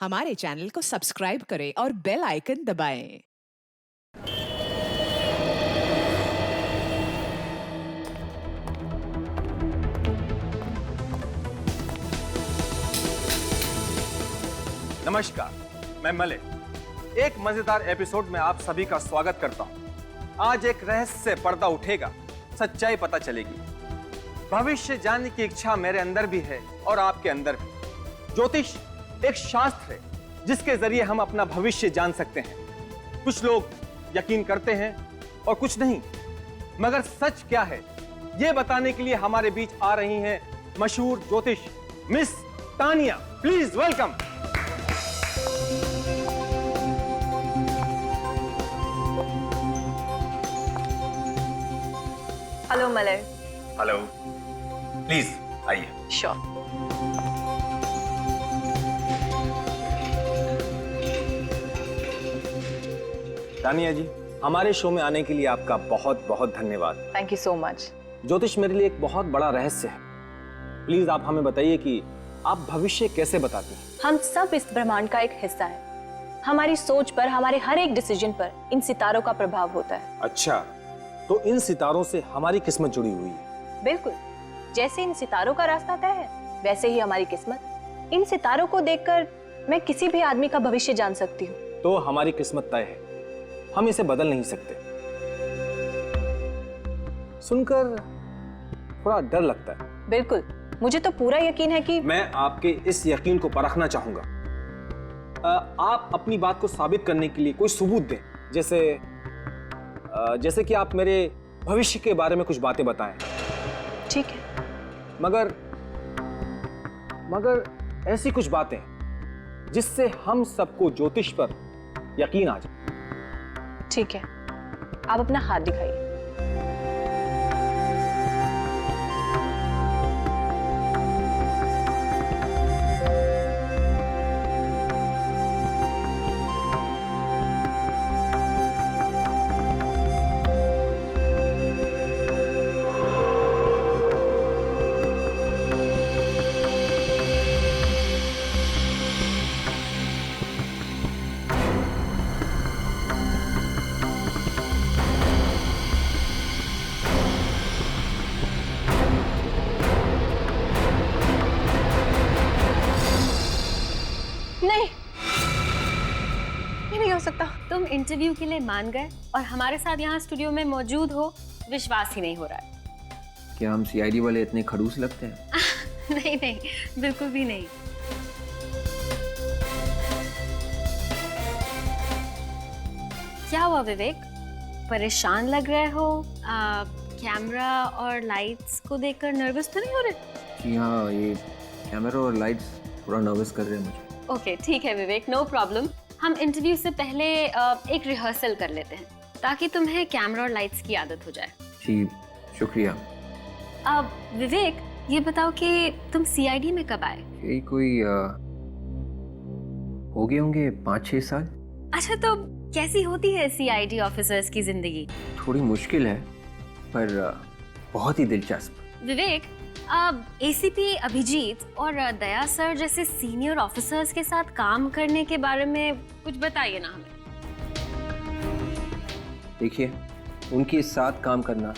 हमारे चैनल को सब्सक्राइब करें और बेल आइकन दबाएं। नमस्कार, मैं मलिक। एक मजेदार एपिसोड में आप सभी का स्वागत करता हूं। आज एक रहस्य से पर्दा उठेगा, सच्चाई पता चलेगी। भविष्य जानने की इच्छा मेरे अंदर भी है और आपके अंदर भी। ज्योतिष एक शास्त्र है जिसके जरिए हम अपना भविष्य जान सकते हैं। कुछ लोग यकीन करते हैं और कुछ नहीं, मगर सच क्या है यह बताने के लिए हमारे बीच आ रही हैं मशहूर ज्योतिष miss Tania. Please welcome. Hello Malay. Hello, please आइए। श्योर। तानिया जी, हमारे शो में आने के लिए आपका बहुत बहुत धन्यवाद। Thank you so much. ज्योतिष मेरे लिए एक बहुत बड़ा रहस्य है। प्लीज आप हमें बताइए कि आप भविष्य कैसे बताते हैं। हम सब इस ब्रह्मांड का एक हिस्सा है। हमारी सोच पर, हमारे हर एक डिसीजन पर इन सितारों का प्रभाव होता है। अच्छा, तो इन सितारों से हमारी किस्मत जुड़ी हुई है। बिल्कुल, जैसे इन सितारों का रास्ता तय है वैसे ही हमारी किस्मत। इन सितारों को देखकर मैं किसी भी आदमी का भविष्य जान सकती हूँ। तो हमारी किस्मत तय है, हम इसे बदल नहीं सकते। सुनकर थोड़ा डर लगता है। बिल्कुल, मुझे तो पूरा यकीन है कि मैं आपके इस यकीन को परखना चाहूंगा। आप अपनी बात को साबित करने के लिए कोई सबूत दें, जैसे कि आप मेरे भविष्य के बारे में कुछ बातें बताएं। ठीक है, मगर ऐसी कुछ बातें जिससे हम सबको ज्योतिष पर यकीन आ जाए। ठीक है, आप अपना हाथ दिखाइए। नहीं, ये नहीं हो सकता। तुम इंटरव्यू के लिए मान गए और हमारे साथ यहाँ स्टूडियो में मौजूद हो, विश्वास ही नहीं हो रहा है। क्या हम सीआईडी वाले इतने खड़ूस लगते हैं? नहीं नहीं, बिल्कुल भी नहीं। क्या हुआ विवेक, परेशान लग रहे हो? कैमरा और लाइट्स को देखकर नर्वस तो नहीं हो रहे? कि हाँ, ये कैमरा और लाइट्स थोड़ा नर्वस कर रहे हैं मुझे। ओके, ठीक है विवेक, नो प्रॉब्लम। हम इंटरव्यू से पहले एक रिहर्सल कर लेते हैं ताकि तुम्हें कैमरा और लाइट्स की आदत हो जाए। जी, शुक्रिया। अब विवेक, ये बताओ कि तुम सीआईडी में कब आए? यही कोई हो गए होंगे 5-6 साल। अच्छा, तो कैसी होती है सीआईडी ऑफिसर्स की जिंदगी? थोड़ी मुश्किल है पर बहुत ही दिलचस्प। विवेक, अब एसीपी अभिजीत और दया सर जैसे सीनियर ऑफिसर्स के साथ काम करने के बारे में कुछ बताइए ना हमें। देखिए, उनके साथ काम करना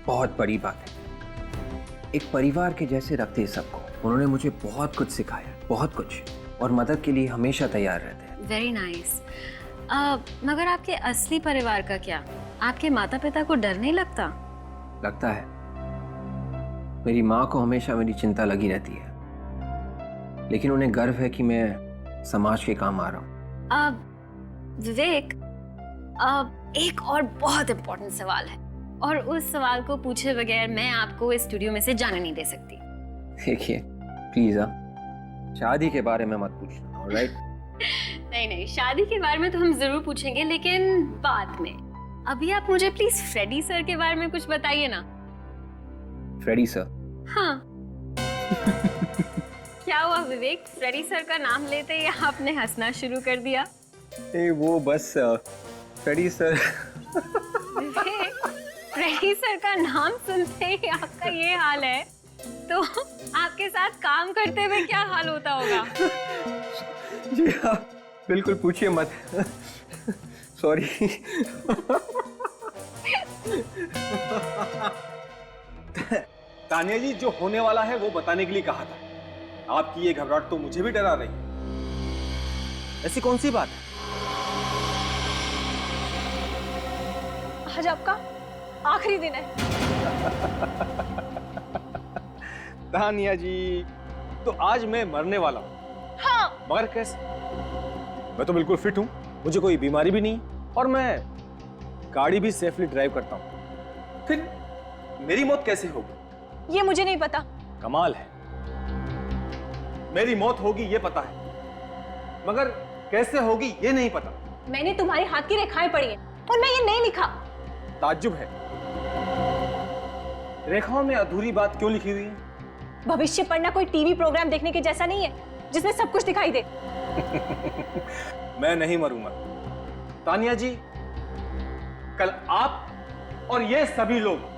बहुत बड़ी बात है। एक परिवार के जैसे रखते हैं सबको। उन्होंने मुझे बहुत कुछ सिखाया, बहुत कुछ, और मदद के लिए हमेशा तैयार रहते हैं। Very nice. मगर आपके असली परिवार का क्या? आपके माता पिता को डर नहीं लगता? लगता है। मेरी माँ को हमेशा मेरी चिंता लगी रहती है, लेकिन उन्हें गर्व है कि मैं समाज के काम आ रहा हूँ। विवेक, एक और बहुत इम्पोर्टेंट सवाल है और उस सवाल को पूछे बगैर मैं आपको इस स्टूडियो में से जाने नहीं दे सकती। देखिए प्लीज, शादी के बारे में मत पूछना, ऑलराइट? नहीं नहीं, शादी के बारे में तो हम जरूर पूछेंगे, लेकिन बाद में। अभी आप मुझे प्लीज फ्रेडी सर के बारे में कुछ बताइए ना। Freddy sir? हाँ। क्या हुआ विवेक, फ्रेडी सर का नाम लेते ही आपने हंसना शुरू कर दिया? वो बस फ्रेडी सर। विवेक, फ्रेडी सर का नाम सुनते ही आपका ये हाल है, तो आपके साथ काम करते हुए क्या हाल होता होगा? जी आप बिल्कुल पूछिए मत। सॉरी। तानिया जी, जो होने वाला है वो बताने के लिए कहा था। आपकी ये घबराहट तो मुझे भी डरा रही है। ऐसी कौन सी बात है? आज आपका आखिरी दिन है। तानिया जी, तो आज मैं मरने वाला हूँ। हाँ। मगर कैसे? मैं तो बिल्कुल फिट हूँ, मुझे कोई बीमारी भी नहीं और मैं गाड़ी भी सेफली ड्राइव करता हूँ। फिर मेरी मौत कैसे होगी? ये मुझे नहीं पता। कमाल है, मेरी मौत होगी ये पता है, मगर कैसे होगी ये नहीं पता। मैंने तुम्हारे हाथ की रेखाएं पढ़ी हैं और मैं ये नहीं लिखा। ताज्जुब है, रेखाओं में अधूरी बात क्यों लिखी हुई है? भविष्य पढ़ना कोई टीवी प्रोग्राम देखने के जैसा नहीं है जिसमें सब कुछ दिखाई दे। मैं नहीं मरूंगा तानिया जी। कल आप और ये सभी लोग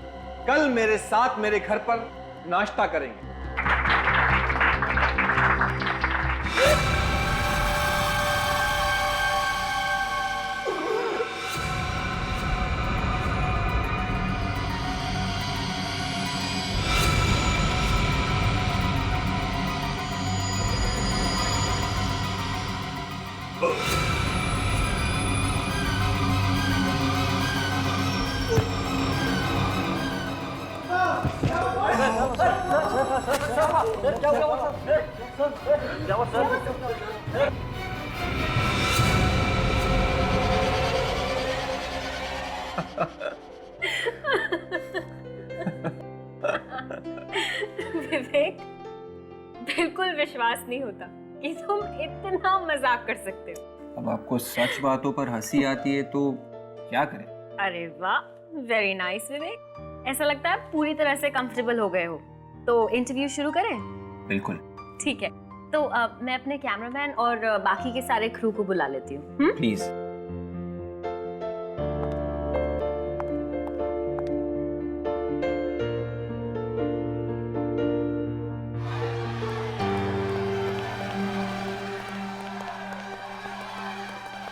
कल मेरे साथ मेरे घर पर नाश्ता करेंगे। विवेक, बिल्कुल विश्वास नहीं होता कि तुम इतना मजाक कर सकते हो। अब आपको सच बातों पर हंसी आती है तो क्या करें? अरे वाह, वेरी नाइस विवेक। ऐसा लगता है पूरी तरह से कंफर्टेबल हो गए हो। तो इंटरव्यू शुरू करें? बिल्कुल। ठीक है, तो मैं अपने कैमरामैन और बाकी के सारे क्रू को बुला लेती हूँ। प्लीज।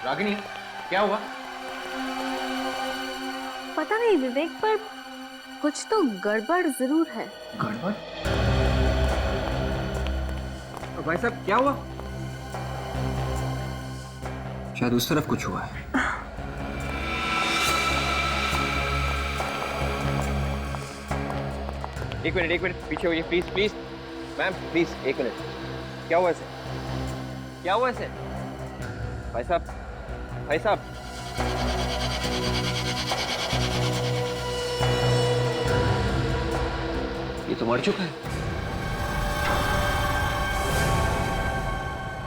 रागिनी, क्या हुआ? पता नहीं विवेक, पर कुछ तो गड़बड़ जरूर है। गड़बड़? भाई साहब क्या हुआ? शायद उस तरफ कुछ हुआ है। एक मिनट पीछे होइए प्लीज प्लीज। मैम प्लीज एक मिनट। क्या हुआ इसे? क्या हुआ इसे? भाई साहब, भाई साहब। ये तो मर चुका है।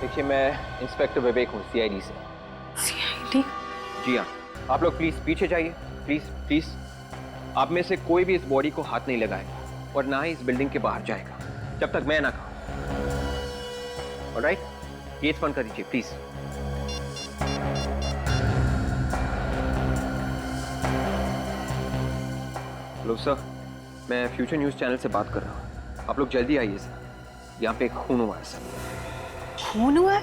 देखिए, मैं इंस्पेक्टर विवेक हूँ, सीआईडी से। सीआईडी? जी हाँ। आप लोग प्लीज पीछे जाइए, प्लीज प्लीज। आप में से कोई भी इस बॉडी को हाथ नहीं लगाएगा और ना ही इस बिल्डिंग के बाहर जाएगा जब तक मैं ना कहूँ। ऑलराइट, गेट बंद कर दीजिए प्लीज। हेलो सर, मैं फ्यूचर न्यूज चैनल से बात कर रहा हूँ। आप लोग जल्दी आइए सर, यहाँ पे खून हुआ है सर। खून हुआ है?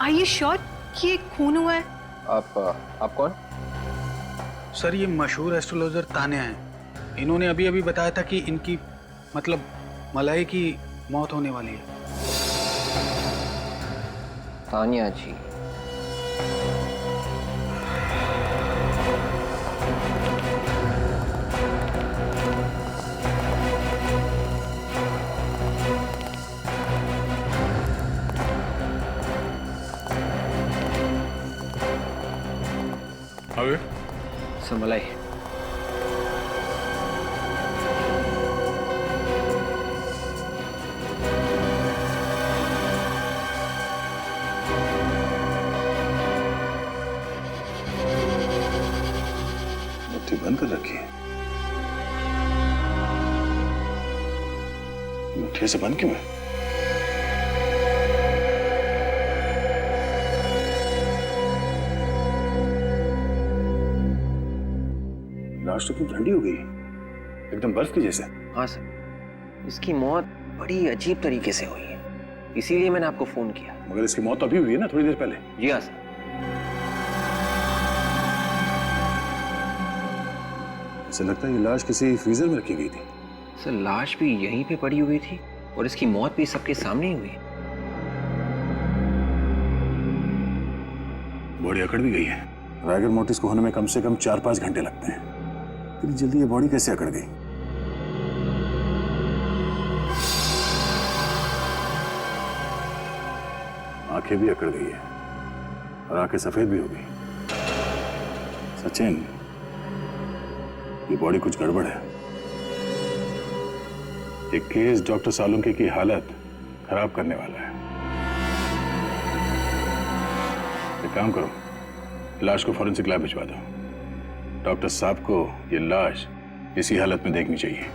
Are you sure कि ये खून हुआ है? आप कौन? सर, ये मशहूर एस्ट्रोलॉजर तान्या हैं। इन्होंने अभी अभी बताया था कि इनकी मतलब मलाई की मौत होने वाली है। तान्या जी? अबे सर मलाई। मुट्ठी बंद कर रखी है। मुट्ठी से बंद क्यों है? लाश तो इतनी ठंडी हो गई, एकदम बर्फ की जैसे। हाँ सर, इसकी मौत बड़ी अजीब तरीके से हुई है। इसीलिए मैंने आपको फोन किया। मगर इसकी मौत तो अभी हुई है ना, थोड़ी देर पहले। जी हाँ सर। ऐसा लगता है ये लाश किसी फ्रीजर में रखी गई थी। सर लाश भी यहीं पे पड़ी हुई थी और इसकी मौत भी सबके सामने ही हुई। बॉडी अकड़ भी गई है। रायगर मोटिस को होने में कम से कम 4-5 घंटे लगते हैं। इतनी जल्दी ये बॉडी कैसे अकड़ गई? आंखें भी अकड़ गई है और आंखें सफेद भी हो गई। सचिन, ये बॉडी कुछ गड़बड़ है। ये केस डॉक्टर सालुंके की हालत खराब करने वाला है। एक काम करो, लाश को फॉरेंसिक लैब भिजवा दो। डॉक्टर साहब को ये लाश इसी हालत में देखनी चाहिए।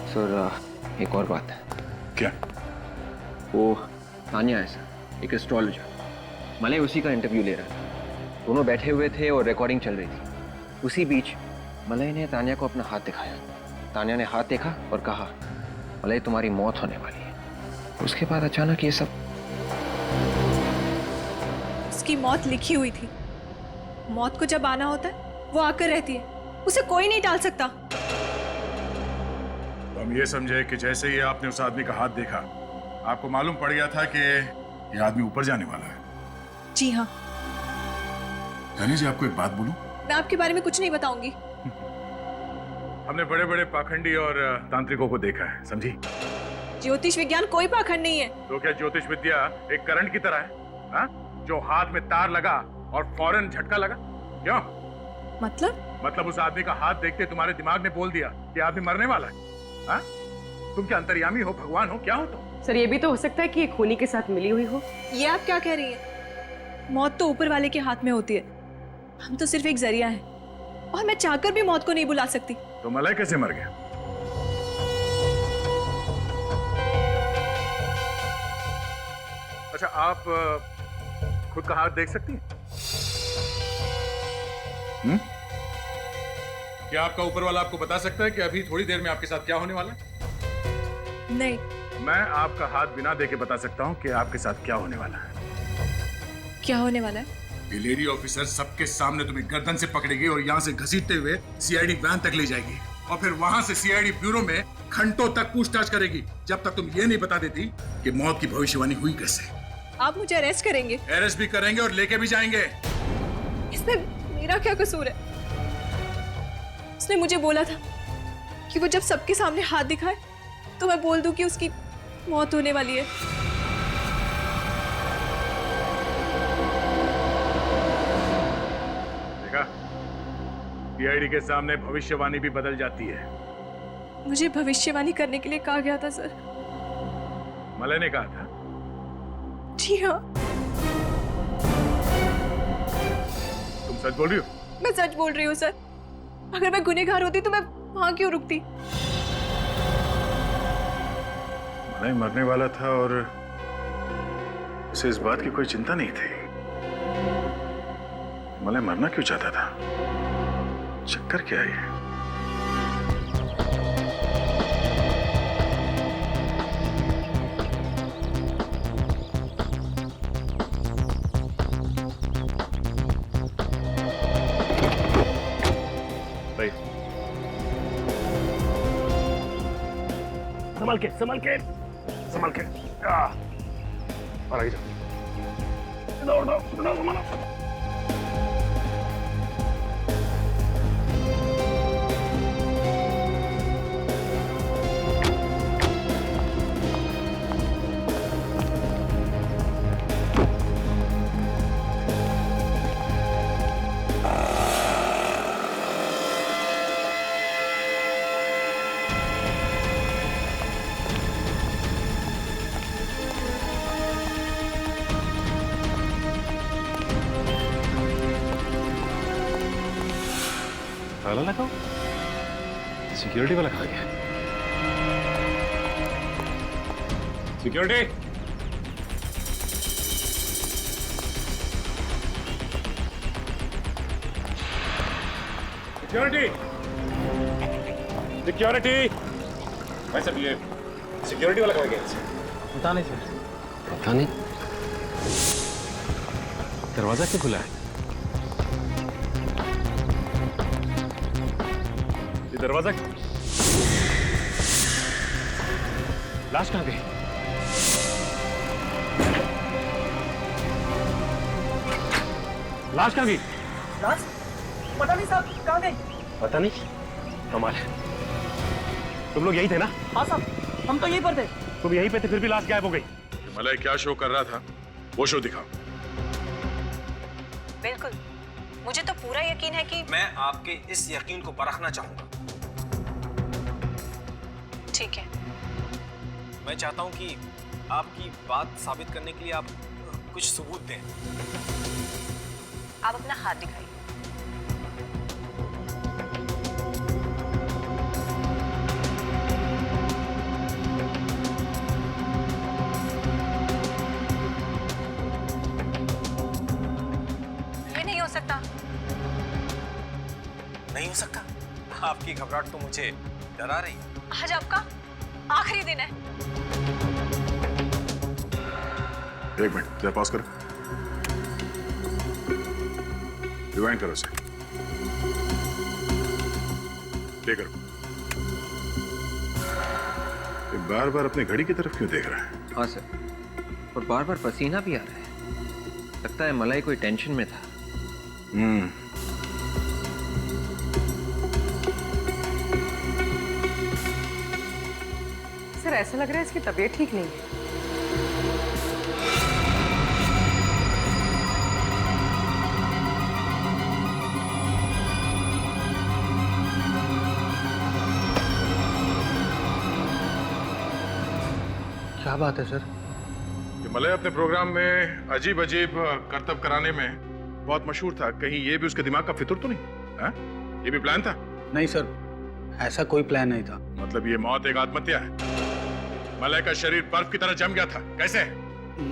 सर एक और बात है। क्या? वो तानिया है सर, एक एस्ट्रोलॉजर। मलय उसी का इंटरव्यू ले रहा था। दोनों बैठे हुए थे और रिकॉर्डिंग चल रही थी। उसी बीच मलय ने तानिया को अपना हाथ दिखाया। तानिया ने हाथ देखा और कहा, मलय तुम्हारी मौत होने वाली है। उसके बाद अचानक ये सब। उसकी मौत लिखी हुई थी। मौत को जब आना होता है वो आकर रहती है, उसे कोई नहीं टाल सकता। तो हम ये समझे कि जैसे ही आपने उस आदमी का हाथ देखा, आपको मालूम पड़ गया था कि ये आदमी ऊपर जाने वाला है। जी हाँ। धनी जी, आपको एक बात बोलूं? मैं आपके बारे में कुछ नहीं बताऊंगी। हमने बड़े बड़े पाखंडी और तांत्रिकों को देखा है, समझी? ज्योतिष विज्ञान कोई पाखंड नहीं है। तो क्या ज्योतिष विद्या एक करंट की तरह है, हा? जो हाथ में तार लगा और फौरन झटका लगा? क्यों? मतलब उस आदमी का हाथ देखते तुम्हारे दिमाग ने बोल दिया कि आदमी मरने वाला है। हा? तुम क्या अंतर्यामी हो, भगवान हो, क्या हो तुम? सर ये भी तो हो सकता है कि ये खूनी के साथ मिली हुई हो। ये आप क्या कह रही हैं? मौत तो ऊपर वाले के हाथ में होती है। हम तो सिर्फ एक जरिया है और मैं चाहकर भी मौत को नहीं बुला सकती। तो मलय कैसे मर गया? अच्छा, आप खुद का हाथ देख सकती हैं? क्या आपका ऊपर वाला आपको बता सकता है कि अभी थोड़ी देर में आपके साथ क्या होने वाला है? नहीं। मैं आपका हाथ बिना देखे बता सकता हूं कि आपके साथ क्या होने वाला है। क्या होने वाला है? ये लेडी ऑफिसर सबके सामने तुम्हें गर्दन से पकड़ेगी और यहाँ से घसीटते हुए सीआईडी वैन तक ले जाएगी और फिर वहां से सीआईडी ब्यूरो में घंटों तक पूछताछ करेगी, जब तक तुम ये नहीं बता देती कि मौत की भविष्यवाणी हुई कैसे। आप मुझे अरेस्ट करेंगे? अरेस्ट भी करेंगे और लेके भी जाएंगे। इसमें मेरा क्या कसूर है? उसने मुझे बोला था कि वो जब सबके सामने हाथ दिखाए तो मैं बोल दूं कि उसकी मौत होने वाली है। देखा, सीआईडी के सामने भविष्यवाणी भी बदल जाती है। मुझे भविष्यवाणी करने के लिए कहा गया था सर। मलय ने कहा था? जी हाँ। तुम सच बोल रही हो? मैं सच बोल रही हूँ सर। अगर मैं गुनहगार होती तो मैं वहां क्यों रुकती? मलय मरने वाला था और उसे इस बात की कोई चिंता नहीं थी। मलय मरना क्यों चाहता था? चक्कर क्या है? संभल के संभल के संभल के। और आगे जाओ। दौड़ दो दौड़ो संभालो। ताला लगाओ? सिक्योरिटी वाला कहाँ गया? सिक्योरिटी! सिक्योरिटी! सिक्योरिटी! भाई साहब ये सिक्योरिटी वाला कहाँ गया? पता नहीं सर। पता नहीं। दरवाजा क्यों खुला है? ये दरवाजा, लाश कहाँ गई? लाश कहाँ गई? लाश? पता नहीं साहब, कहाँ गई? पता नहीं। कमाल है। तुम लोग यही थे ना? हाँ साहब, हम तो यहीं पर थे। तुम यहीं पे थे, फिर भी लाश गायब हो गई। मलय क्या शो कर रहा था, वो शो दिखाओ। बिल्कुल, मुझे तो पूरा यकीन है कि मैं आपके इस यकीन को परखना चाहूंगा। ठीक है। मैं चाहता हूं कि आपकी बात साबित करने के लिए आप कुछ सबूत दें। आप अपना हाथ दिखाइए। ये नहीं हो सकता। नहीं हो सकता? आपकी घबराहट तो मुझे डरा रही है। आज आपका आखिरी दिन है। एक मिनट, जरा पॉज करो। रिवाइंड करो उसे। प्ले करो। ये बार बार अपनी घड़ी की तरफ क्यों देख रहा है? हाँ सर, और बार बार पसीना भी आ रहा है। लगता है मलाई कोई टेंशन में था। सर ऐसा लग रहा है इसकी तबीयत ठीक नहीं है। क्या बात है सर? ये मलय अपने प्रोग्राम में अजीब अजीब करतब कराने में बहुत मशहूर था। कहीं ये भी उसके दिमाग का फितूर तो नहीं? हा? ये भी प्लान था? नहीं सर, ऐसा कोई प्लान नहीं था। मतलब ये मौत एक आत्महत्या है? मलय का शरीर बर्फ की तरह जम गया था, कैसे?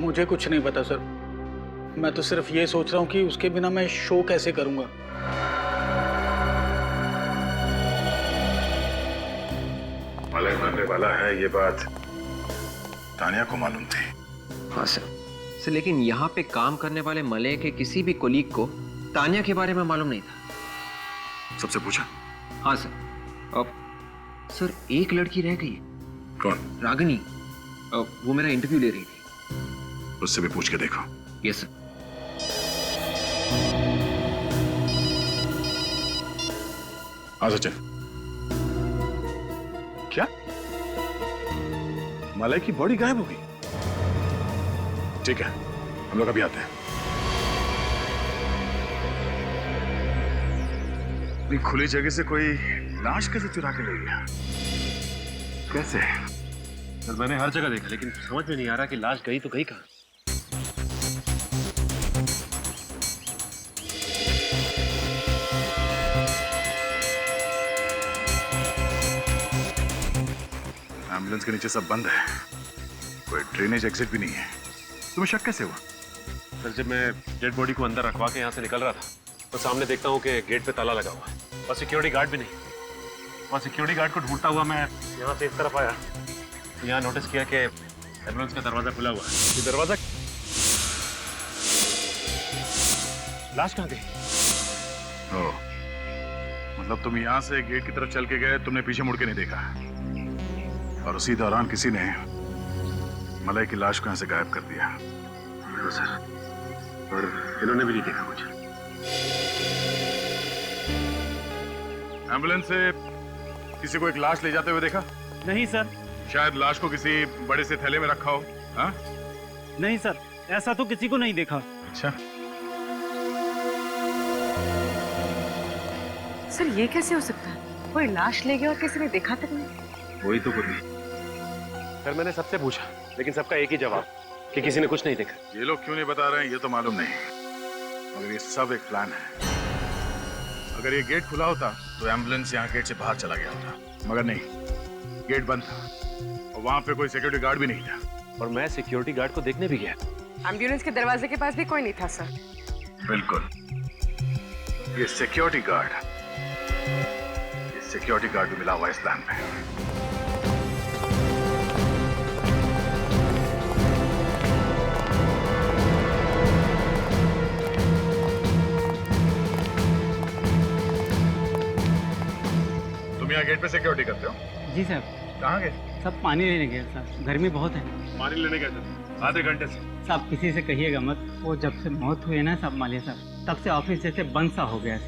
मुझे कुछ नहीं पता सर। मैं तो सिर्फ ये सोच रहा हूँ कि उसके बिना मैं शो कैसे करूंगा। मलय मरने वाला है, ये बात तानिया को मालूम थी। हाँ सर। लेकिन यहाँ पे काम करने वाले मलय के किसी भी कोलीग को तानिया के बारे में मालूम नहीं था। सबसे पूछा? हाँ सर। अब सर एक लड़की रह गई। कौन? रागिनी। वो मेरा इंटरव्यू ले रही थी। उससे भी पूछ के देखो। Yes sir. हाँ सचिन। क्या? मलय की बॉडी गायब हो गई? ठीक है, हम लोग अभी आते हैं। इतनी खुली जगह से कोई लाश कैसे चुरा के ले गया? कैसे? सर मैंने हर जगह देखा, लेकिन समझ में नहीं आ रहा कि लाश गई तो गई कहाँ। एम्बुलेंस के नीचे सब बंद है, कोई ड्रेनेज एग्जिट भी नहीं है। तुम्हें शक कैसे हुआ? सर जब मैं डेड बॉडी को अंदर रखवा के यहाँ से निकल रहा था तो सामने देखता हूँ कि गेट पे ताला लगा हुआ है और सिक्योरिटी गार्ड भी नहीं। और सिक्योरिटी गार्ड को ढूंढता हुआ मैं यहाँ से इस तरफ आया, यहाँ नोटिस किया कि एम्बुलेंस का दरवाजा खुला हुआ है। ये दरवाजा, लाश कहाँ गई? ओ, मतलब तुम यहाँ से गेट की तरफ चल के गए, तुमने पीछे मुड़ के नहीं देखा और उसी दौरान किसी ने मलय की लाश को यहाँ से गायब कर दिया। तो सर, और इन्होंने भी नहीं देखा मुझे। एम्बुलेंस से किसी को एक लाश ले जाते हुए देखा? नहीं सर। शायद लाश को किसी बड़े से थैले में रखा हो। हाँ? नहीं सर, ऐसा तो किसी को नहीं देखा। अच्छा, सर ये कैसे हो सकता है? कोई लाश ले गया और किसी ने देखा तक नहीं। वही तो कुछ नहीं। सर मैंने सबसे पूछा, लेकिन सबका एक ही जवाब कि किसी ने कुछ नहीं देखा। ये लोग क्यों नहीं बता रहे हैं ये तो मालूम नहीं, मगर ये सब एक प्लान है। अगर ये गेट खुला होता तो एम्बुलेंस यहाँ गेट से बाहर चला गया होता, मगर नहीं, गेट बंद था और वहां पे कोई सिक्योरिटी गार्ड भी नहीं था। और मैं सिक्योरिटी गार्ड को देखने भी गया। एम्बुलेंस के दरवाजे के पास भी कोई नहीं था सर। बिल्कुल, ये सिक्योरिटी गार्ड भी मिला हुआ इस प्लान में। तुम यहाँ गेट पे सिक्योरिटी करते हो? जी सर। कहाँ गए? सब पानी लेने गए सर, गर्मी बहुत है। पानी लेने गए थे आधे घंटे से। सब किसी से कहिएगा मत, वो जब से मौत हुई है ना सब मालिया साहब, तब से ऑफिस जैसे बंद सा हो गया है,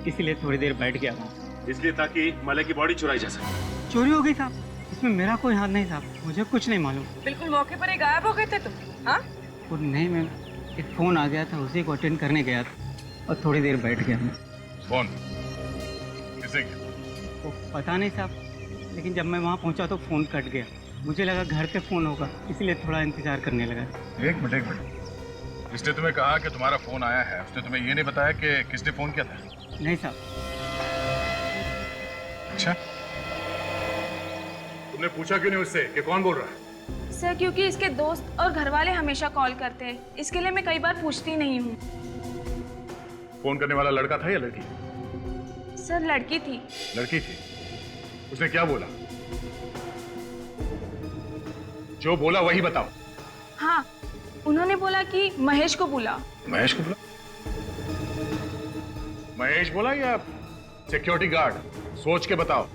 इसीलिए थोड़ी देर बैठ गया वहाँ। इसलिए ताकि मलय की बॉडी चुराई जा सके। चोरी हो गई साहब, इसमें मेरा कोई हाथ नहीं साहब, मुझे कुछ नहीं मालूम। बिल्कुल मौके पर ही गायब हो गए थे तुम? हाँ? और नहीं मैम, एक फोन आ गया था, उसी को अटेंड करने गया था और थोड़ी देर बैठ गया मैं। फोन किसे? वो पता नहीं साहब, लेकिन जब मैं वहाँ पहुँचा तो फोन कट गया। मुझे लगा घर पे फोन होगा, इसलिए थोड़ा इंतजार करने लगा। एक मिनट। जिसने तुम्हें कहा कि तुम्हारा फोन आया है, उसने तुम्हें ये नहीं बताया कि किसने फोन किया था? नहीं साहब। अच्छा, तुमने पूछा क्यों नहीं उससे कि कौन बोल रहा है? सर क्योंकि इसके दोस्त और घर वाले हमेशा कॉल करते हैं, इसके लिए मैं कई बार पूछती नहीं हूँ। फोन करने वाला लड़का था या लड़की? सर लड़की थी। लड़की थी। उसने क्या बोला? जो बोला वही बताओ। हाँ, उन्होंने बोला कि महेश को बुला। महेश को बोला? महेश बोला या सिक्योरिटी गार्ड? सोच के बताओ।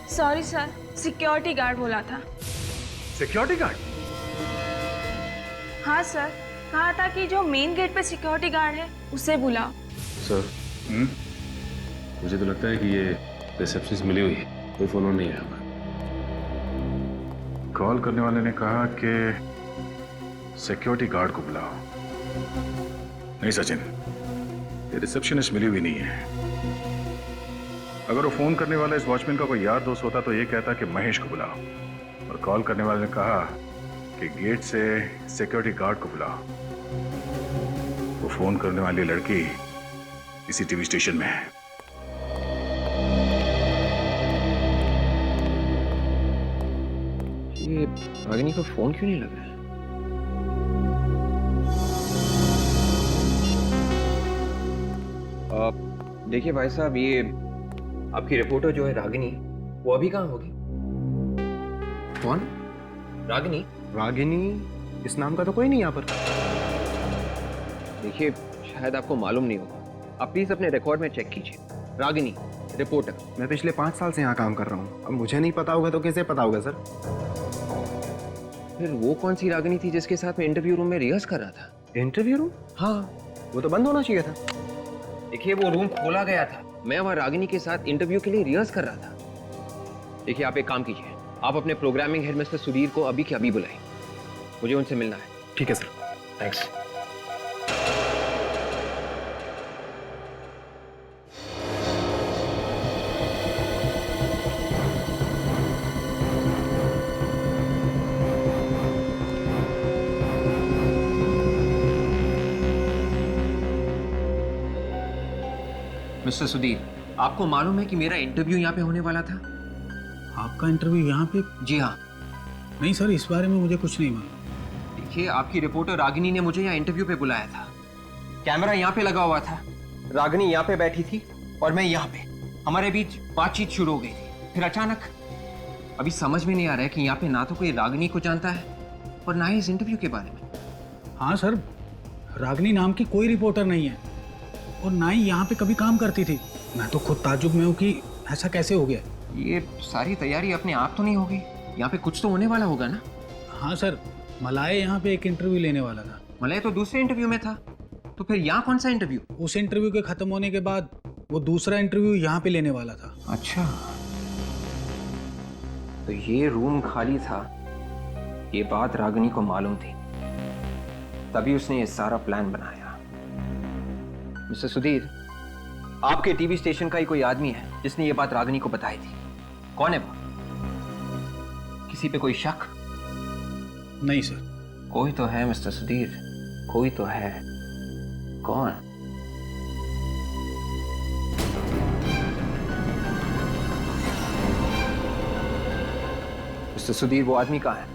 सॉरी सर, सिक्योरिटी गार्ड बोला था। Security guard? हाँ सर, कहा था कि जो मेन गेट पे सिक्योरिटी गार्ड है उसे बुलाओ। सर, मुझे तो लगता है कि ये रिसेप्शनिस्ट मिली हुई है, कोई फोन नहीं आया होगा। कॉल करने वाले ने कहा कि सिक्योरिटी गार्ड को बुलाओ। नहीं सचिन, ये रिसेप्शनिस्ट मिली हुई नहीं है। अगर वो फोन करने वाला इस वॉचमैन का कोई यार दोस्त होता तो ये कहता कि महेश को बुलाओ, और कॉल करने वाले ने कहा कि गेट से सिक्योरिटी गार्ड को बुलाओ। वो फोन करने वाली लड़की इसी टीवी स्टेशन में है। ये रागिनी का फोन क्यों नहीं लग रहा है? देखिए भाई साहब, ये आपकी रिपोर्टर जो है रागिनी, वो अभी कहाँ होगी? कौन? रागिनी? रागिनी इस नाम का तो कोई नहीं यहाँ पर। देखिए, शायद आपको मालूम नहीं होगा, आप प्लीज अपने रिकॉर्ड में चेक कीजिए। रागिनी, रिपोर्टर। मैं पिछले 5 साल से यहाँ काम कर रहा हूँ, अब मुझे नहीं पता होगा तो किसे पता होगा सर? फिर वो कौन सी रागिनी थी जिसके साथ मैं इंटरव्यू रूम में रिहर्स कर रहा था? Interview room? हाँ, वो तो बंद होना चाहिए था। देखिए, वो रूम खोला गया था, मैं वहाँ रागिनी के साथ इंटरव्यू के लिए रिहर्स कर रहा था। देखिए, आप एक काम कीजिए, आप अपने प्रोग्रामिंग हेड मिस्टर सुधीर को अभी के अभी बुलाएं, मुझे उनसे मिलना है। ठीक है सर। थैंक्स। मिस्टर सुधीर, आपको मालूम है कि मेरा इंटरव्यू यहाँ पे होने वाला था? आपका इंटरव्यू यहाँ पे? जी हाँ। नहीं सर, इस बारे में मुझे कुछ नहीं मालूम। देखिए, आपकी रिपोर्टर रागिनी ने मुझे यहाँ इंटरव्यू पे बुलाया था, कैमरा यहाँ पे लगा हुआ था, रागिनी यहाँ पे बैठी थी और मैं यहाँ पे, हमारे बीच बातचीत शुरू हो गई थी। फिर अचानक, अभी समझ में नहीं आ रहा है कि यहाँ पे ना तो कोई रागिनी को जानता है और ना ही इस इंटरव्यू के बारे में। हाँ सर, रागिनी नाम की कोई रिपोर्टर नहीं है और ना ही यहाँ पे कभी काम करती थी। मैं तो खुद ताज्जुब में हूँ कि ऐसा कैसे हो गया। ये सारी तैयारी अपने आप तो नहीं होगी, यहाँ पे कुछ तो होने वाला होगा ना? हाँ सर, मलाय यहाँ पे एक इंटरव्यू लेने वाला था। मलाय तो दूसरे इंटरव्यू में था, तो फिर यहाँ कौन सा इंटरव्यू? उस इंटरव्यू के खत्म होने के बाद वो दूसरा इंटरव्यू यहाँ पे लेने वाला था। अच्छा, तो ये रूम खाली था, ये बात रागिनी को मालूम थी, तभी उसने ये सारा प्लान बनाया। मिस्टर सुधीर, आपके टीवी स्टेशन का ही कोई आदमी है जिसने ये बात रागिनी को बताई थी, कौन है वो? किसी पे कोई शक? नहीं सर, कोई तो है मिस्टर सुधीर, कोई तो है। कौन? मिस्टर सुधीर, वो आदमी कहाँ है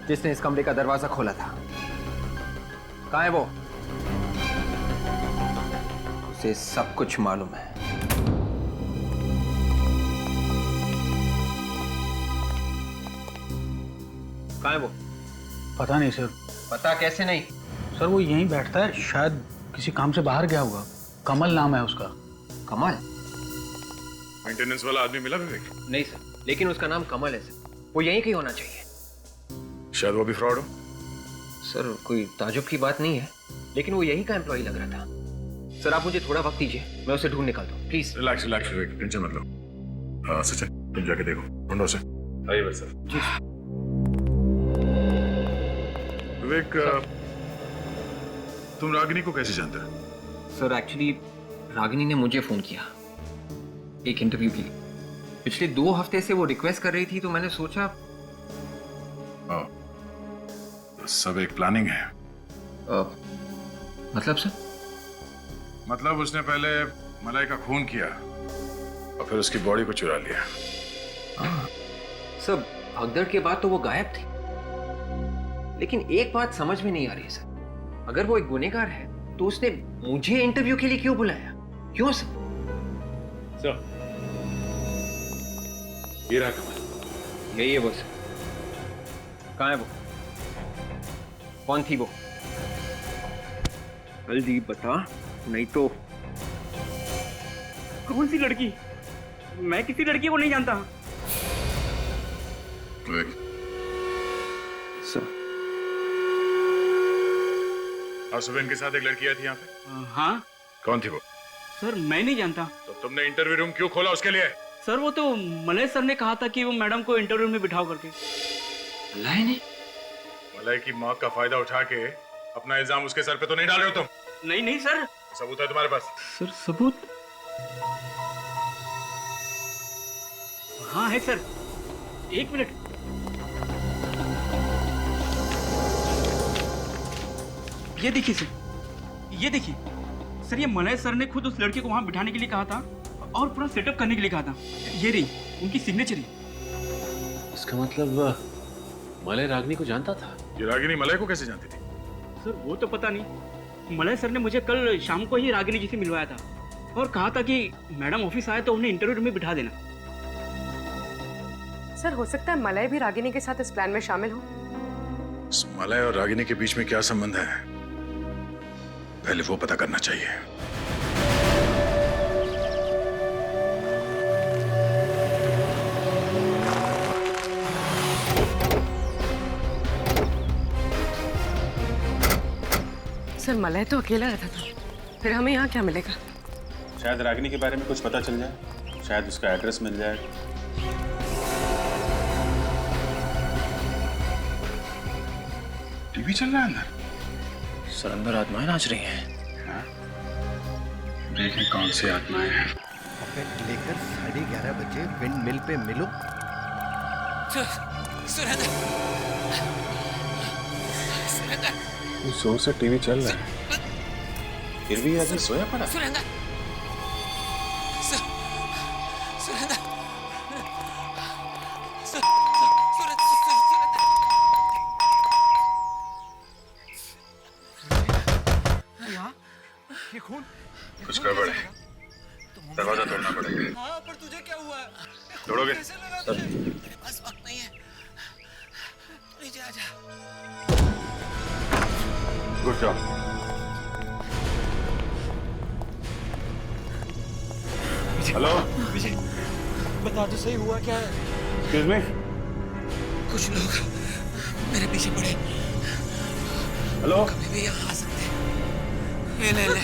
जिसने इस कमरे का दरवाजा खोला था? कहाँ है वो? उसे सब कुछ मालूम है। कहाँ है वो? पता नहीं सर। पता कैसे नहीं? सर वो यहीं बैठता है, शायद किसी काम से बाहर गया होगा। कमल नाम है उसका। कमल? मेंटेनेंस वाला आदमी मिला विवेक? नहीं सर, लेकिन उसका नाम कमल है सर। वो यहीं कहीं होना चाहिए। शायद वो भी फ्रॉड हो। सर कोई ताजुब की बात नहीं है, लेकिन वो यहीं का एम्प्लॉय लग रहा था। सर आप मुझे थोड़ा वक्त दीजिए, मैं उसे ढूंढ निकालता हूँ, please. Relax relax Vivek, tension मत लो। सचिन तुम जाके देखो, ढूंढो उसे। आइए बस सर। जी विवेक, तुम रागिनी को कैसे जानते हो? सर एक्चुअली रागिनी ने मुझे फोन किया एक इंटरव्यू के लिए। पिछले 2 हफ्ते से वो रिक्वेस्ट कर रही थी, तो मैंने सोचा। सब एक प्लानिंग है। मतलब सर? मतलब उसने पहले मलाई का खून किया और फिर उसकी बॉडी को चुरा लिया। सर भगदड़ के बाद तो वो गायब थी, लेकिन एक बात समझ में नहीं आ रही सर। अगर वो एक गुनहगार है तो उसने मुझे इंटरव्यू के लिए क्यों बुलाया? क्यों सर? सर ये रहा कमल। यही है वो सर। कहाँ है वो? कौन थी वो? जल्दी बता, नहीं तो। कौन सी लड़की? मैं किसी लड़की को नहीं जानता। विवेक, सर आज सुबह इनके साथ एक लड़की आई थी यहाँ पे। हाँ कौन थी वो? सर मैं नहीं जानता। तो तुमने इंटरव्यू रूम क्यों खोला उसके लिए? सर वो तो मलय सर ने कहा था कि वो मैडम को इंटरव्यू में बिठाओ करके। मलाई ने? मलाई की मौत का फायदा उठा के अपना इल्जाम उसके सर पे तो नहीं डाल रहे हो तुम? नहीं नहीं सर। सबूत है तुम्हारे पास? सर सबूत? हाँ है सर, 1 मिनट। ये देखिए सर, ये देखिए सर, ये मलय सर ने खुद उस लड़के को वहां बिठाने के लिए कहा था और पूरा सेटअप करने के लिए कहा था। ये रही उनकी सिग्नेचर। इसका मतलब मलय रागिनी को जानता था? ये रागिनी मलाई को कैसे जानती थी? सर वो तो पता नहीं। मलय सर ने मुझे कल शाम को ही रागिनी जी से मिलवाया था और कहा था कि मैडम ऑफिस आए तो उन्हें इंटरव्यू रूम में बिठा देना। सर हो सकता है मलय भी रागिनी के साथ इस प्लान में शामिल हो। इस मलाई और रागिनी के बीच में क्या संबंध है, पहले वो पता करना चाहिए। सर मलय तो अकेला रहता था, फिर हमें यहाँ क्या मिलेगा? शायद रागिनी के बारे में कुछ पता चल जाए, शायद उसका एड्रेस मिल जाए। टीवी चल रहा है अंदर? सर अंदर आत्माएं नाच रही हैं। देखें कौन सी आत्माएं हैं। लेकर 11:30 बजे विंड मिल पे मिलो। जोर से टीवी चल रहा है, फिर भी आदमी सोया पड़ा। ये खून कुछ गड़बड़ है, दरवाजा तोड़ना पड़ेगा। हाँ, पर तुझे क्या हुआ है? तोड़ोगे? बस वक्त नहीं है, नीचे आ जा। Good job. हेलो विजय, बता तो सही हुआ क्या है? Excuse me. कुछ लोग मेरे पीछे पड़े। हेलो, कभी भी यहाँ आ सकते हैं। ये ले ले।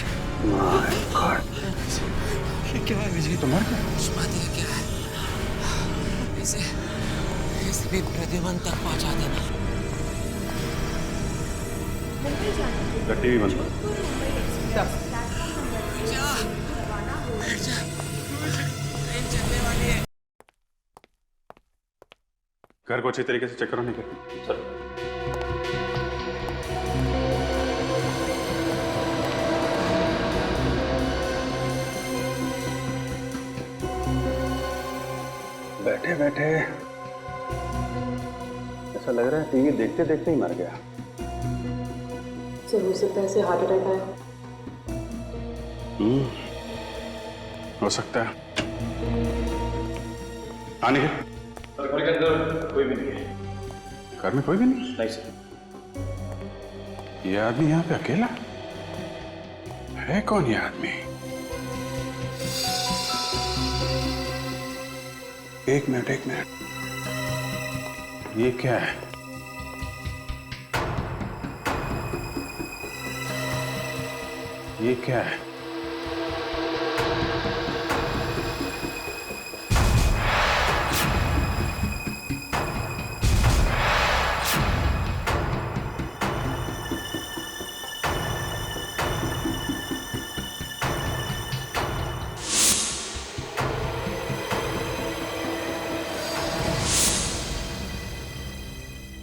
ये क्या है विजय? तुम्हारा कुछ बात है क्या है? इसे भी प्रद्युमन तक पहुँचा देना। टीवी बंद कर। ट्रेन चलने वाली है। घर को अच्छी तरीके से चेक करो। नहीं सर बैठे बैठे ऐसा लग रहा है टीवी देखते देखते ही मर गया। सर हो सकता है इसे हार्ट अटैक आया। हो सकता है। आने के घर के अंदर कोई भी नहीं है। घर में कोई भी नहीं? नहीं सर। ये आदमी यहाँ पे अकेला है? कौन ये आदमी? एक मिनट एक मिनट, ये क्या है? ये क्या है?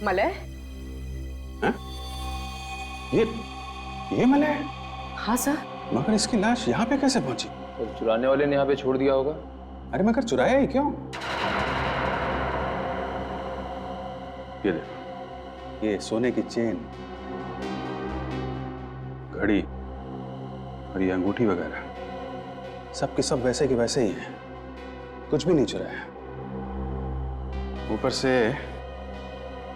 मलय? ये मलय? हाँ सर। मगर इसकी लाश यहाँ पे कैसे पहुंची? तो चुराने वाले ने यहाँ पे छोड़ दिया होगा। अरे मगर चुराया ही क्यों? ये देखो, ये सोने की चेन, घड़ी और ये अंगूठी वगैरह सब के सब वैसे के वैसे ही हैं। कुछ भी नहीं चुराया। ऊपर से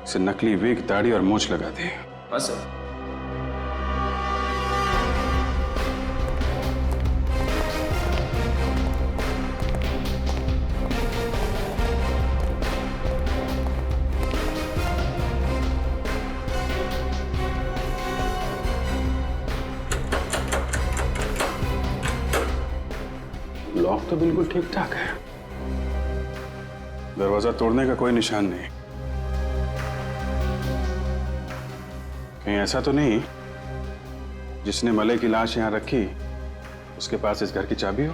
इसे नकली विग, दाढ़ी और मूंछ लगा दी। हाँ सर। लॉक तो बिल्कुल ठीक ठाक है, दरवाजा तोड़ने का कोई निशान नहीं। कहीं ऐसा तो नहीं जिसने मलय की लाश यहां रखी उसके पास इस घर की चाबी हो?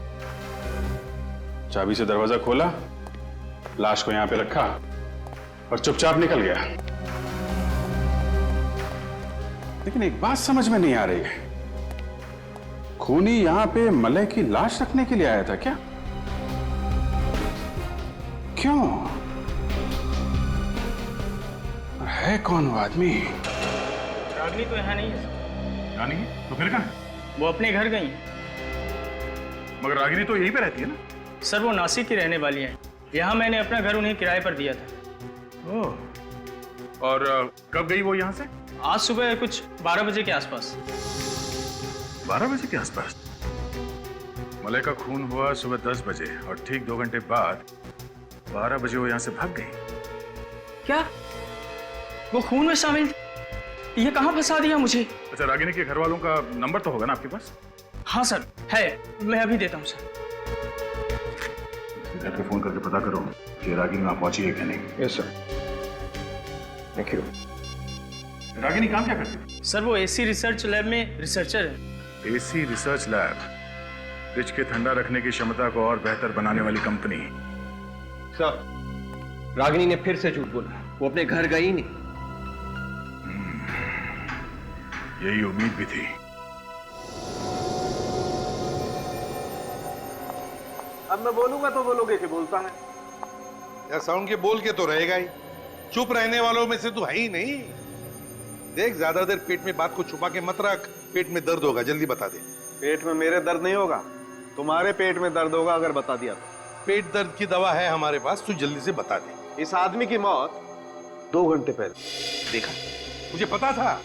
चाबी से दरवाजा खोला, लाश को यहां पे रखा और चुपचाप निकल गया। लेकिन एक बात समझ में नहीं आ रही है, खूनी यहां पे मलय की लाश रखने के लिए आया था क्या? क्यों? और है कौन वो आदमी? रागिनी तो यहाँ नहीं है। रागिनी नहीं है? तो फिर कहाँ है? वो अपने घर गई है। मगर रागिनी तो यहीं पे रहती है ना? सर वो नासिक की रहने वाली है। यहाँ मैंने अपना घर उन्हें किराए पर दिया था। ओह। और कब गई वो यहाँ से? आज सुबह कुछ 12 बजे के आसपास। 12 बजे के आसपास? मलय का खून हुआ सुबह 10 बजे और ठीक 2 घंटे बाद 12 बजे वो यहाँ से भाग गई। क्या वो खून में शामिल थी? ये कहाँ फंसा दिया मुझे? अच्छा, रागिनी के घर वालों का नंबर तो होगा ना आपके पास? हाँ सर है, मैं अभी देता हूँ सर। घर पे फोन करके पता करो कि रागिनी वहां पहुंची है कि नहीं। Yes sir. Thank you. Ragini काम क्या करती है? सर वो एसी रिसर्च लैब में रिसर्चर है। एसी रिसर्च लैब, फ्रिज के ठंडा रखने की क्षमता को और बेहतर बनाने वाली कंपनी। सर, रागिनी ने फिर से झूठ बोला, वो अपने घर गई नहीं। यही उम्मीद भी थी। अब मैं बोलूंगा तो बोलोगे कि बोलता है? यार साउंड के बोल के तो रहेगा ही, चुप रहने वालों में से तू है ही नहीं। देख, ज्यादा देर पेट में बात को छुपा के मत रख, पेट में दर्द होगा, जल्दी बता दे। पेट में मेरे दर्द नहीं होगा, तुम्हारे पेट में दर्द होगा अगर बता दिया तो। पेट दर्द की दवा है हमारे पास, तू जल्दी से बता दे। इस आदमी की मौत 2 घंटे पहले। देखा, मुझे पता था।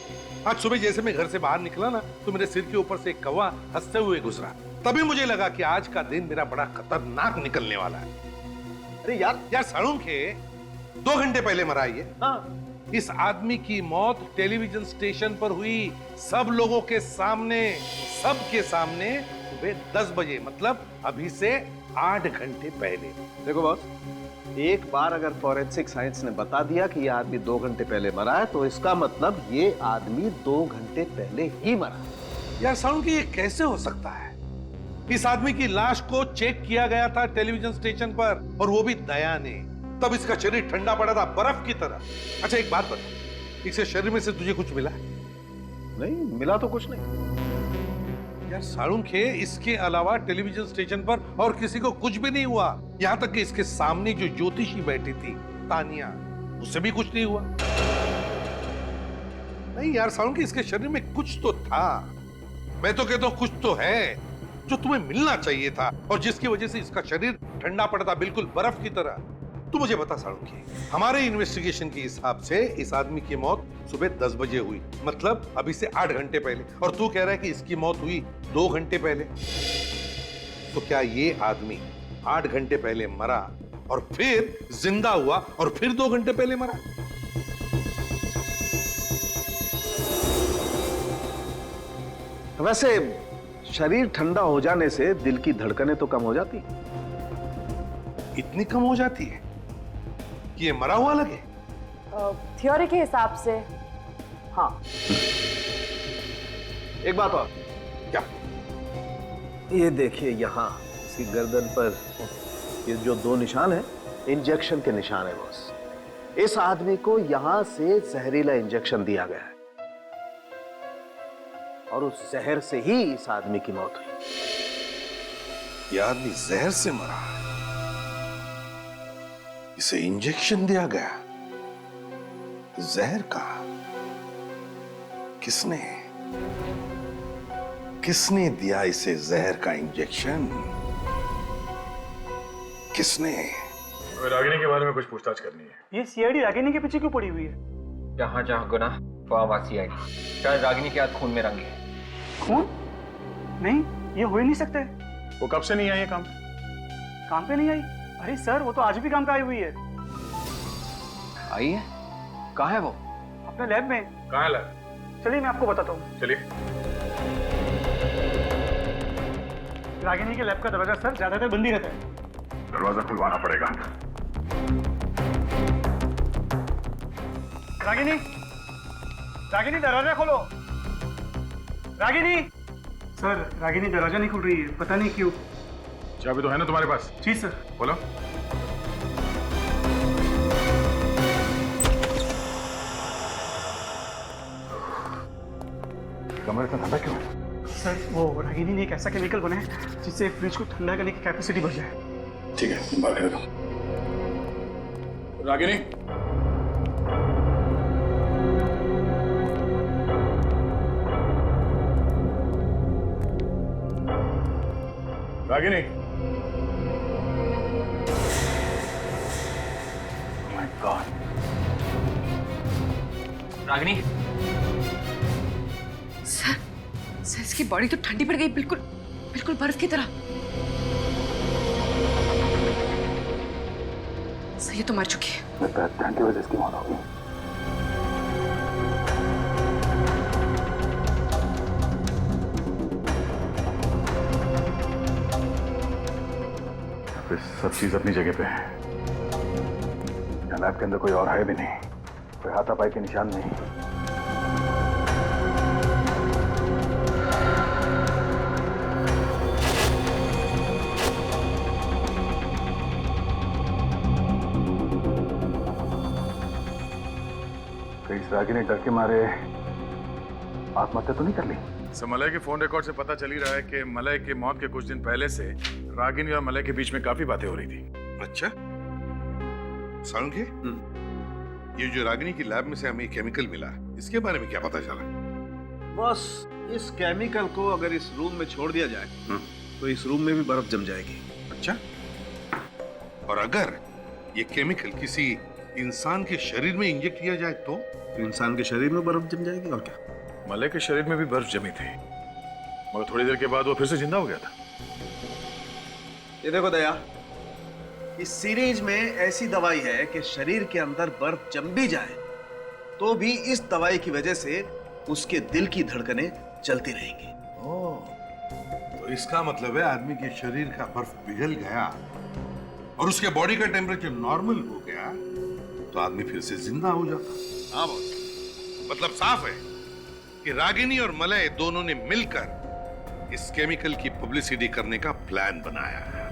आज सुबह जैसे मैं घर से बाहर निकला ना, तो मेरे सिर के ऊपर से एक कौवा हंसते हुए गुजरा। तभी मुझे लगा कि आज का दिन मेरा बड़ा खतरनाक निकलने वाला है। अरे यार साड़ू के 2 घंटे पहले मरा ये। हाँ। इस आदमी की मौत टेलीविजन स्टेशन पर हुई, सब लोगों के सामने, सबके सामने, सुबह 10 बजे, मतलब अभी से 8 घंटे पहले। देखो बॉस, एक बार अगर फॉरेंसिक साइंस ने बता दिया कि ये आदमी 2 घंटे पहले मरा है, तो इसका मतलब ये आदमी 2 घंटे पहले ही मरा। यार साउंड की ये कैसे हो सकता है? इस आदमी की लाश को चेक किया गया था टेलीविजन स्टेशन पर, और वो भी दया ने। तब इसका शरीर ठंडा पड़ा था बर्फ की तरह। अच्छा एक बात बता, इसके शरीर में से तुझे कुछ मिला? नहीं मिला तो कुछ नहीं। यार साळुंखे, इसके अलावा टेलीविजन स्टेशन पर और किसी को कुछ भी नहीं हुआ। यहाँ तक कि इसके सामने जो ज्योतिषी बैठी थी तानिया, उससे भी कुछ नहीं हुआ। नहीं यार साळुंखे, इसके शरीर में कुछ तो था। मैं तो कहता हूँ कुछ तो है जो तुम्हें मिलना चाहिए था और जिसकी वजह से इसका शरीर ठंडा पड़ता, बिल्कुल बर्फ की तरह। तू मुझे बता साळुंखे, हमारे इन्वेस्टिगेशन के हिसाब से इस आदमी की मौत सुबह 10 बजे हुई, मतलब अभी से 8 घंटे पहले, और तू कह रहा है कि इसकी मौत हुई 2 घंटे पहले। तो क्या ये आदमी 8 घंटे पहले मरा और फिर जिंदा हुआ और फिर 2 घंटे पहले मरा? वैसे शरीर ठंडा हो जाने से दिल की धड़कनें तो कम हो जाती। इतनी कम हो जाती है कि ये मरा हुआ लगे? थ्योरी के हिसाब से हाँ। एक बात और। क्या? ये देखिए, यहाँ इसकी गर्दन पर ये जो 2 निशान है, इंजेक्शन के निशान है बॉस। इस आदमी को यहाँ से जहरीला इंजेक्शन दिया गया है और उस जहर से ही इस आदमी की मौत हुई। यह आदमी जहर से मरा, इसे इंजेक्शन दिया गया जहर का। किसने किसने दिया इसे जहर का इंजेक्शन? किसने? रागिनी के बारे में कुछ पूछताछ करनी है। ये सीआईडी रागिनी के पीछे क्यों पड़ी हुई है? जहां जहां गुनाह वहां सीआईडी। शायद रागिनी के हाथ खून में रंगे है। खून? नहीं, ये हो ही नहीं सकता है। वो कब से नहीं आई है काम पे नहीं आई? अरे सर, वो तो आज भी काम पे आई हुई है। आई है? कहाँ है वो? अपने लैब में। कहाँ है लैब? चलिए मैं आपको बताता हूँ। चलिए। रागिनी के लैब का दरवाजा सर ज्यादातर बंद ही रहता है। दरवाजा खुलवाना पड़ेगा। रागिनी, रागिनी दरवाजा खोलो। रागिनी। सर, रागिनी दरवाजा नहीं खुल रही है, पता नहीं क्यों। चाबी तो है ना तुम्हारे पास? जी सर। बोलो। कमरा इतना ठंडा क्यों है? सर, वो रागिनी ने एक ऐसा केमिकल बनाया है जिससे फ्रिज को ठंडा करने की कैपेसिटी बढ़ जाए। ठीक है, बाहर कर दो। Ragini, Ragini. My God. Ragini. Sir इसकी बॉडी तो ठंडी पड़ गई, बिल्कुल बिल्कुल बर्फ की तरह। सर ये तो मर चुकी है। लगता है ठंड की वजह से इसकी मौत हो गई। सब चीज अपनी जगह पे है। लैब के अंदर कोई और है भी नहीं, कोई हाथापाई के निशान नहीं। कहीं इस रागिनी डर के मारे आत्महत्या तो नहीं कर ली? सर, मलय के फोन रिकॉर्ड से पता चल ही रहा है कि मलय की मौत के कुछ दिन पहले से रागिनी और मलय के बीच में काफी बातें हो रही थी। अच्छा साळुंखे, ये जो रागिनी की लैब में से हमें केमिकल मिला, इसके बारे में क्या पता चला? बॉस, इस केमिकल को अगर इस रूम में छोड़ दिया जाए तो इस रूम में भी बर्फ जम जाएगी। अच्छा, और अगर ये केमिकल किसी इंसान के शरीर में इंजेक्ट किया जाए तो इंसान के शरीर में बर्फ जम जाएगी। और क्या? मलय के शरीर में भी बर्फ जमी थी, मगर थोड़ी देर के बाद वो फिर से जिंदा हो गया था। ये देखो दया, इस सीरीज में ऐसी दवाई है कि शरीर के अंदर बर्फ जम भी जाए तो भी इस दवाई की वजह से उसके दिल की धड़कनें चलती रहेंगी। तो इसका मतलब है आदमी के शरीर का बर्फ पिघल गया और उसके बॉडी का टेम्परेचर नॉर्मल हो गया तो आदमी फिर से जिंदा हो जाता। हाँ बॉस, मतलब साफ है कि रागिनी और मलय दोनों ने मिलकर इस केमिकल की पब्लिसिटी करने का प्लान बनाया है।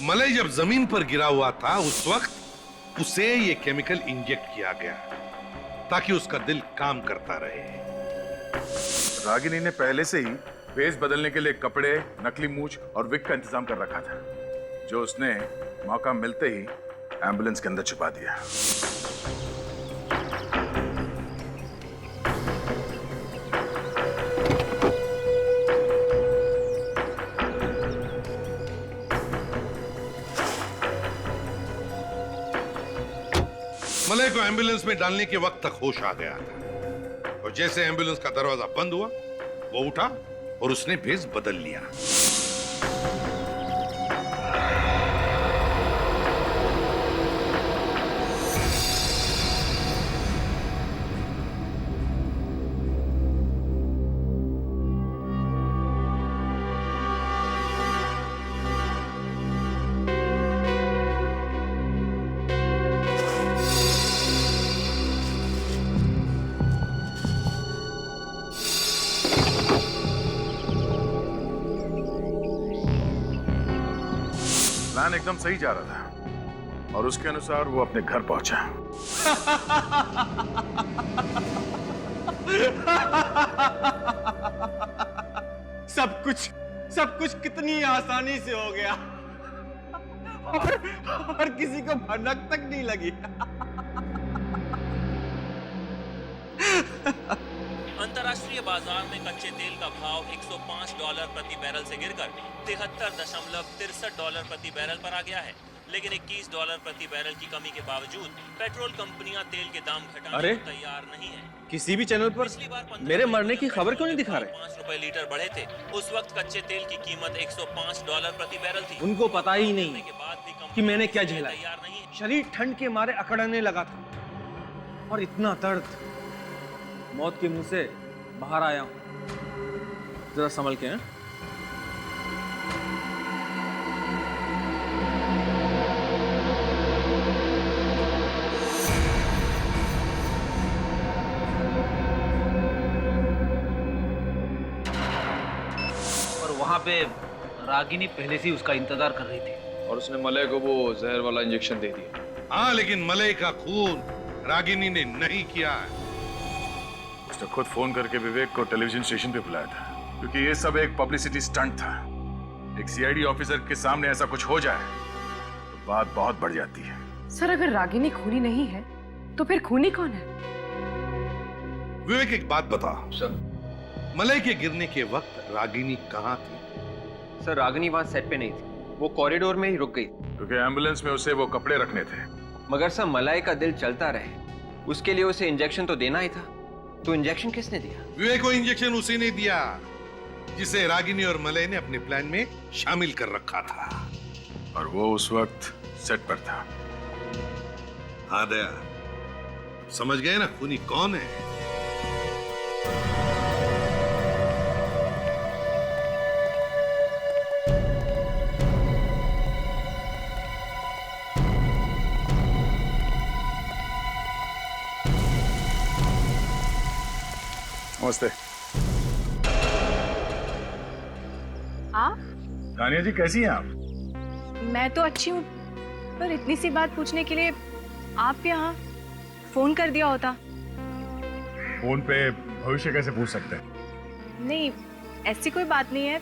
मलय जब जमीन पर गिरा हुआ था उस वक्त उसे ये केमिकल इंजेक्ट किया गया ताकि उसका दिल काम करता रहे। रागिनी ने पहले से ही भेस बदलने के लिए कपड़े, नकली मूछ और विग का इंतजाम कर रखा था, जो उसने मौका मिलते ही एम्बुलेंस के अंदर छुपा दिया। मलय को एम्बुलेंस में डालने के वक्त तक होश आ गया था और जैसे एम्बुलेंस का दरवाजा बंद हुआ वो उठा और उसने भेस बदल लिया। प्लान एकदम सही जा रहा था और उसके अनुसार वो अपने घर पहुंचा। सब कुछ कितनी आसानी से हो गया और किसी को भनक तक नहीं लगी। अंतर्राष्ट्रीय बाजार में कच्चे तेल का भाव $105 प्रति बैरल से गिरकर $73.63 प्रति बैरल पर आ गया है, लेकिन $21 प्रति बैरल की कमी के बावजूद पेट्रोल कंपनियां तेल के दाम घटाने को तैयार नहीं है। किसी भी चैनल पर मेरे मरने की खबर क्यों नहीं दिखा रहे? 5 रुपए लीटर बढ़े थे। उस वक्त कच्चे तेल की कीमत $105 प्रति बैरल थी। उनको पता ही नहीं कि मैंने क्या झेला। शरीर ठंड के मारे अकड़ने लगा था और इतना दर्द, मौत के मुंह से बाहर आया हूं। जरा संभल के हैं। और वहां पे रागिनी पहले से ही उसका इंतजार कर रही थी और उसने मलय को वो जहर वाला इंजेक्शन दे दिया। हाँ, लेकिन मलय का खून रागिनी ने नहीं किया है। उसने खुद फोन करके विवेक को टेलीविजन स्टेशन पे बुलाया था, क्योंकि ये सब एक पब्लिसिटी स्टंट था। एक सीआईडी ऑफिसर के सामने ऐसा कुछ हो जाए तो बात बहुत बढ़ जाती है। सर, अगर रागिनी खूनी नहीं है तो फिर खूनी कौन है? विवेक, एक बात बता सर, मलय के गिरने के वक्त रागिनी कहाँ थी? सर, रागिनी वहां सेट पे नहीं थी, वो कॉरिडोर में ही रुक गई, क्योंकि एम्बुलेंस में उसे वो कपड़े रखने थे। मगर सर, मलय का दिल चलता रहे, उसके लिए उसे इंजेक्शन तो देना ही था। तो इंजेक्शन किसने दिया? विवेक को इंजेक्शन उसी ने दिया जिसे रागिनी और मलय ने अपने प्लान में शामिल कर रखा था। और वो उस वक्त सेट पर था। हाँ दया, समझ गए ना खूनी कौन है? नमस्ते। आप? तानिया जी, कैसी हैं आप? मैं तो अच्छी हूँ, पर इतनी सी बात पूछने के लिए आप यहाँ फोन कर दिया होता। फोन पे भविष्य कैसे पूछ सकते हैं? नहीं, ऐसी कोई बात नहीं है,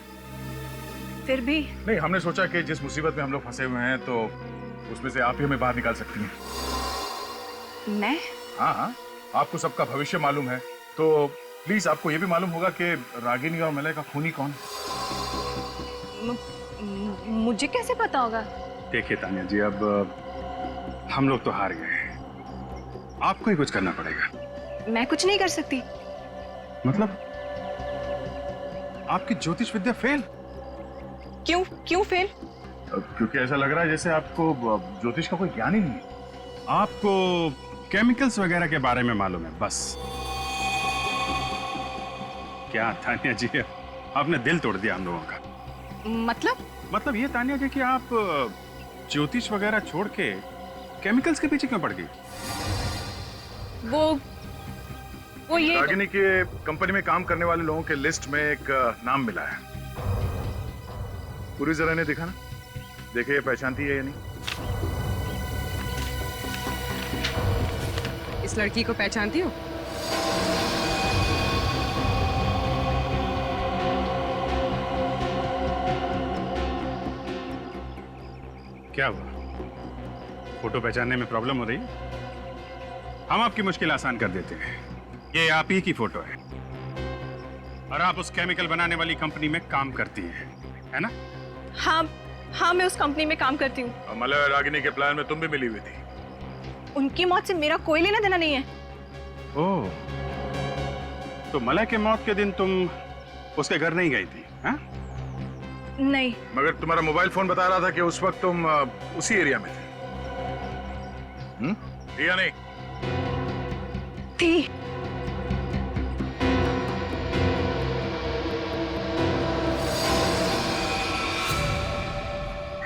फिर भी नहीं, हमने सोचा कि जिस मुसीबत में हम लोग फंसे हुए हैं तो उसमें से आप ही हमें बाहर निकाल सकती हैं। मैं? हाँ, आपको सबका भविष्य मालूम है, तो प्लीज आपको ये भी मालूम होगा कि रागिनी और मलय का खूनी कौन है। मुझे कैसे पता होगा? देखिए तानिया जी, अब हम लोग तो हार गए हैं, आपको ही कुछ करना पड़ेगा। मैं कुछ नहीं कर सकती। मतलब आपकी ज्योतिष विद्या फेल? क्यों फेल? क्योंकि ऐसा लग रहा है जैसे आपको ज्योतिष का कोई ज्ञान ही नहीं है। आपको केमिकल्स वगैरह के बारे में मालूम है बस। क्या तानिया जी, आपने दिल तोड़ दिया हम लोगों का। मतलब ये तानिया जी कि आप ज्योतिष वगैरह छोड़ के केमिकल्स के पीछे क्यों पड़ गई? वो ये रागिनी के कंपनी में काम करने वाले लोगों के लिस्ट में एक नाम मिला है। पूरी जरा ने देखा ना, देखिए पहचानती है या नहीं? इस लड़की को पहचानती हो? क्या हुआ? फोटो पहचानने में प्रॉब्लम हो रही है? हम आपकी मुश्किल आसान कर देते हैं। ये आप ही की फोटो है और आप उस केमिकल बनाने वाली कंपनी में काम करती हैं, है ना? हाँ, मैं उस कंपनी में काम करती हूँ। और मलय और रागिनी के प्लान में तुम भी मिली हुई थी। उनकी मौत से मेरा कोई लेना देना नहीं है। ओह, तो मलय के मौत के दिन तुम उसके घर नहीं गई थी? हाँ? नहीं। मगर तुम्हारा मोबाइल फोन बता रहा था कि उस वक्त तुम उसी एरिया में थे। या नहीं? थी।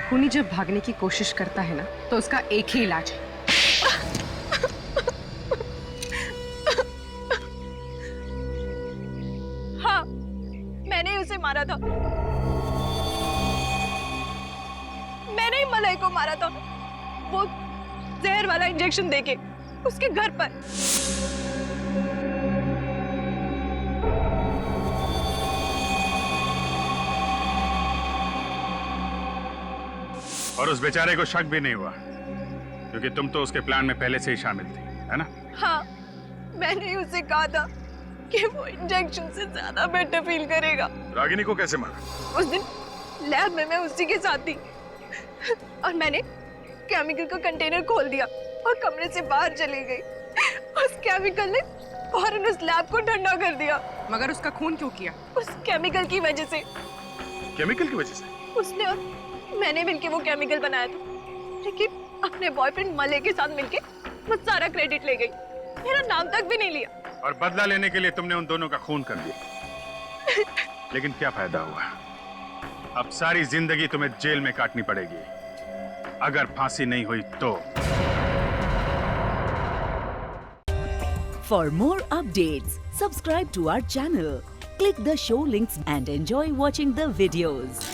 खूनी जब भागने की कोशिश करता है ना, तो उसका एक ही इलाज है। हाँ, मैंने ही उसे मारा था। मैंने ही मलय को मारा था, वो जहर वाला इंजेक्शन देके उसके घर पर। और उस बेचारे को शक भी नहीं हुआ क्योंकि तुम तो उसके प्लान में पहले से ही शामिल थी, है ना? हाँ, मैंने ही उसे कहा था कि वो इंजेक्शन से ज्यादा बेटर फील करेगा। रागिनी को कैसे मारा? उस दिन लैब में मैं उसी के साथ थी और मैंने केमिकल का कंटेनर खोल दिया और कमरे से बाहर चली गई। उस केमिकल ने फौरन उस लैब को ठंडा कर दिया। मगर उसका खून क्यों किया? उस केमिकल की वजह से। केमिकल की वजह से? उसने और मैंने मिलके वो केमिकल बनाया था, लेकिन अपने बॉयफ्रेंड मलय के साथ मिलके वो सारा क्रेडिट ले गई, मेरा नाम तक भी नहीं लिया। और बदला लेने के लिए तुमने उन दोनों का खून कर दिया। लेकिन क्या फायदा हुआ? अब सारी जिंदगी तुम्हें जेल में काटनी पड़ेगी अगर फांसी नहीं हुई तो। For more updates, subscribe to our channel, click the show links and enjoy watching the videos.